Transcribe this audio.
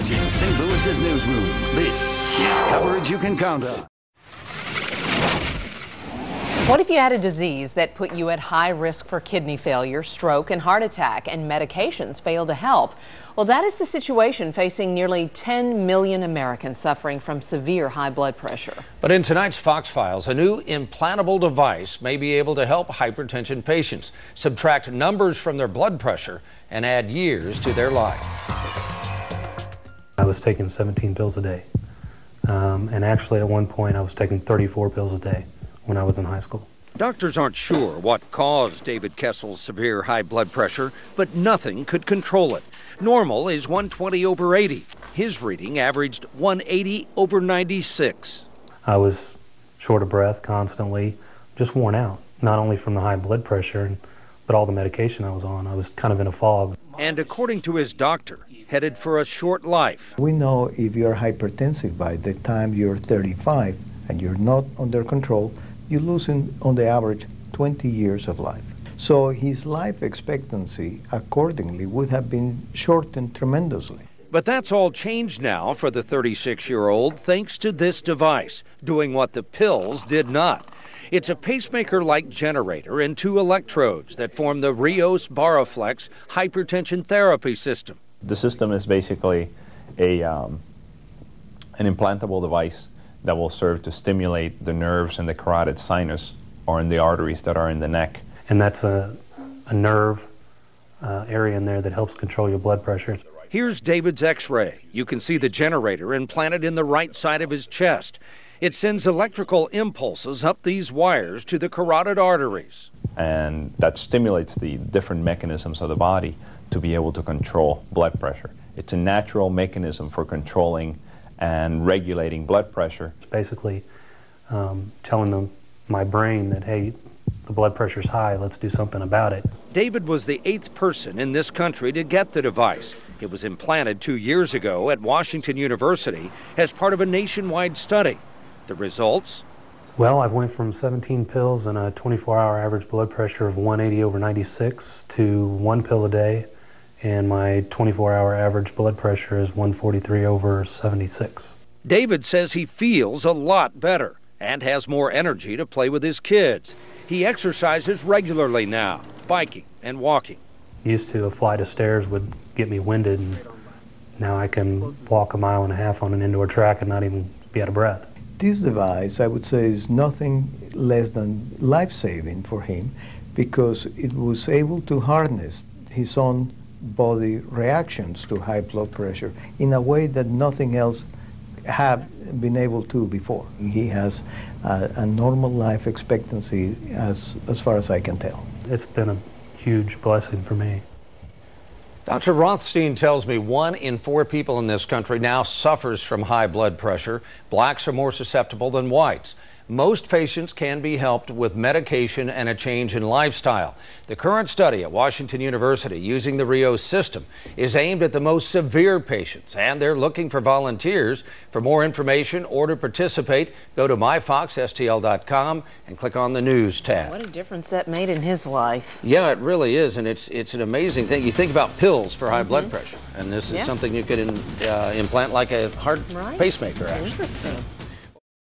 watching St. Louis's Newsroom. This is coverage you can count on. What if you had a disease that put you at high risk for kidney failure, stroke, and heart attack, and medications fail to help? Well, that is the situation facing nearly 10 million Americans suffering from severe high blood pressure. But in tonight's Fox Files, a new implantable device may be able to help hypertension patients subtract numbers from their blood pressure and add years to their life. I was taking 17 pills a day. And actually at one point I was taking 34 pills a day when I was in high school. Doctors aren't sure what caused David Kessel's severe high blood pressure, but nothing could control it. Normal is 120/80. His reading averaged 180/96. I was short of breath constantly, just worn out, not only from the high blood pressure, but all the medication I was on. I was kind of in a fog. And according to his doctor, headed for a short life. We know if you're hypertensive by the time you're 35 and you're not under control, you lose on the average 20 years of life. So his life expectancy accordingly would have been shortened tremendously. But that's all changed now for the 36-year-old thanks to this device, doing what the pills did not. It's a pacemaker-like generator and 2 electrodes that form the Rheos Baroflex hypertension therapy system. The system is basically an implantable device that will serve to stimulate the nerves in the carotid sinus or in the arteries that are in the neck. And that's a nerve area in there that helps control your blood pressure. Here's David's x-ray. You can see the generator implanted in the right side of his chest. It sends electrical impulses up these wires to the carotid arteries. And that stimulates the different mechanisms of the body to be able to control blood pressure. It's a natural mechanism for controlling and regulating blood pressure. It's basically telling my brain that, hey, the blood pressure's high, let's do something about it. David was the 8th person in this country to get the device. It was implanted 2 years ago at Washington University as part of a nationwide study. The results? Well, I've went from 17 pills and a 24-hour average blood pressure of 180/96 to 1 pill a day, and my 24-hour average blood pressure is 143/76. David says he feels a lot better and has more energy to play with his kids. He exercises regularly now, biking and walking. Used to a flight of stairs would get me winded, and now I can walk 1.5 miles on an indoor track and not even be out of breath. This device, I would say, is nothing less than life-saving for him because it was able to harness his own body reactions to high blood pressure in a way that nothing else have been able to before. He has a normal life expectancy as far as I can tell. It's been a huge blessing for me. Dr. Rothstein tells me 1 in 4 people in this country now suffers from high blood pressure. Blacks are more susceptible than whites. Most patients can be helped with medication and a change in lifestyle. The current study at Washington University using the Rheos system is aimed at the most severe patients, and they're looking for volunteers. For more information or to participate, go to myfoxstl.com and click on the News tab. What a difference that made in his life. Yeah, it really is, and it's an amazing thing. You think about pills for high blood pressure, and this is something you could implant like a heart pacemaker, actually. Interesting.